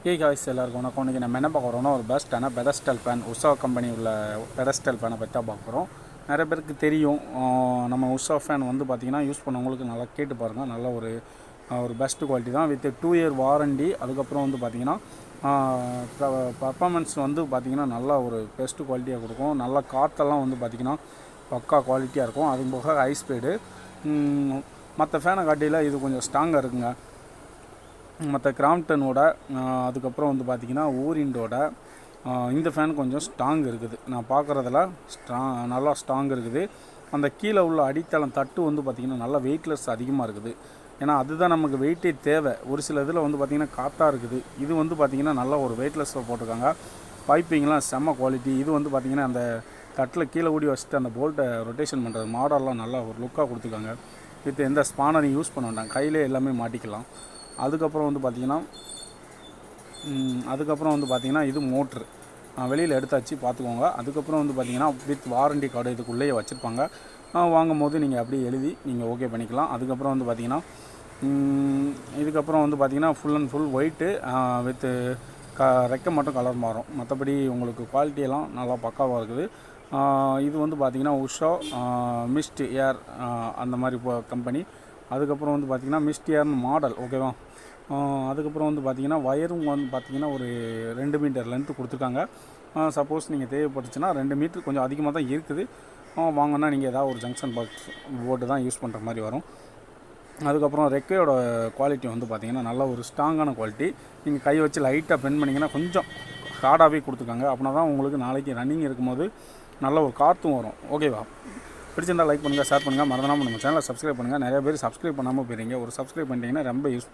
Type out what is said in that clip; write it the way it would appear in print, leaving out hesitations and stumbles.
Hey guys எல்லாருக்கும் வணக்கம். இன்றைக்கி நம்ம என்ன பார்க்க போகிறோம்னா ஒரு பெஸ்ட்டான பெடஸ்டல் ஃபேன், உஷா கம்பெனி உள்ள பெடஸ்டல் ஃபேனை பற்றி தான் பார்க்குறோம். நிறைய பேருக்கு தெரியும். நம்ம உஷா ஃபேன் வந்து பார்த்திங்கன்னா யூஸ் பண்ணவங்களுக்கு நல்லா கேட்டு பாருங்கள். நல்ல ஒரு பெஸ்ட் குவாலிட்டி தான், வித் 2 இயர் வாரண்டி. அதுக்கப்புறம் வந்து பார்த்திங்கன்னா பர்ஃபார்மன்ஸ் வந்து பார்த்திங்கன்னா நல்லா ஒரு பெஸ்ட் குவாலிட்டியாக கொடுக்கும். நல்லா காற்றெல்லாம் வந்து பார்த்திங்கன்னா பக்கா குவாலிட்டியாக இருக்கும். அது போக ஹை ஸ்பீடு. மற்ற ஃபேனை காட்டியில் இது கொஞ்சம் ஸ்ட்ராங்காக இருக்குங்க. மற்ற கிராம்ப்டனோட அதுக்கப்புறம் வந்து பார்த்திங்கன்னா ஓரிண்டோட இந்த ஃபேன் கொஞ்சம் ஸ்ட்ராங் இருக்குது. நான் பார்க்குறதுல நல்லா ஸ்ட்ராங் இருக்குது. அந்த கீழே உள்ள அடித்தளம் தட்டு வந்து பார்த்திங்கன்னா நல்லா வெயிட்லெஸ் அதிகமாக இருக்குது. ஏன்னா அதுதான் நமக்கு வெயிட்டே தேவை. ஒரு சில இதில் வந்து பார்த்திங்கன்னா காற்றாக இருக்குது. இது வந்து பார்த்திங்கன்னா நல்லா ஒரு வெயிட்லெஸ்ஸாக போட்டிருக்காங்க. பைப்பிங்லாம் செம்ம குவாலிட்டி. இது வந்து பார்த்திங்கன்னா அந்த தட்டில் கீழே ஊடி வச்சுட்டு அந்த போல்ட்டை ரொட்டேஷன் பண்ணுறது மாடல்லாம் நல்லா ஒரு லுக்காக கொடுத்துருக்காங்க. வித் எந்த ஸ்பானரையும் யூஸ் பண்ண வேண்டாம், கையிலே எல்லாமே மாட்டிக்கலாம். அதுக்கப்புறம் வந்து பார்த்திங்கன்னா இது மோட்ரு வெளியில் எடுத்தாச்சு பார்த்துக்கோங்க. அதுக்கப்புறம் வந்து பார்த்திங்கன்னா வித் வாரண்டி கார்டு இதுக்குள்ளேயே வச்சுருப்பாங்க. வாங்கும் போது நீங்கள் அப்படியே எழுதி நீங்கள் ஓகே பண்ணிக்கலாம். அதுக்கப்புறம் வந்து பார்த்திங்கன்னா இதுக்கப்புறம் வந்து பார்த்திங்கன்னா full and full white with ரெக்கை மட்டும் கலர் மாறும். மற்றபடி உங்களுக்கு குவாலிட்டியெல்லாம் நல்லா பக்காவாக இருக்குது. இது வந்து பார்த்திங்கன்னா உஷா மிஸ்ட் ஏர் அந்த மாதிரி கம்பெனி. அதுக்கப்புறம் வந்து பார்த்திங்கன்னா மிஸ்ட் ஏர்னு மாடல், ஓகேவா. அதுக்கப்புறம் வந்து பார்த்திங்கன்னா வயரும் வந்து பார்த்திங்கன்னா ஒரு 2 மீட்டர் லென்த்து கொடுத்துருக்காங்க. சப்போஸ் நீங்கள் தேவைப்பட்டுச்சுன்னா 2 மீட்டர் கொஞ்சம் அதிகமாக தான் இருக்குது. வாங்கினா நீங்கள் ஏதாவது ஒரு ஜங்ஷன் பாக்ஸ் போர்டு தான் யூஸ் பண்ணுற மாதிரி வரும். அதுக்கப்புறம் ரெக்கையோட குவாலிட்டி வந்து பார்த்திங்கன்னா நல்ல ஒரு ஸ்ட்ராங்கான குவாலிட்டி. நீங்கள் கை வச்சு லைட்டாக பென் பண்ணிங்கன்னா கொஞ்சம் ஹார்டாகவே கொடுத்துருக்காங்க. அப்படின்னா தான் உங்களுக்கு நாளைக்கு ரன்னிங் இருக்கும்போது நல்ல ஒரு காற்றும் வரும், ஓகேவா. பிடிச்சிருந்தால் லைக் பண்ணுங்கள், ஷேர் பண்ணுங்கள், மறந்துடாமல் நம்ம சேனலை சப்ஸ்கிரைப் பண்ணுங்கள். நிறைய பேர் சப்ஸ்கிரைப் பண்ணாமல் போயிருங்க. ஒரு சப்ஸ்கிரைப் பண்ணிட்டீங்கன்னா ரொம்ப யூஸ்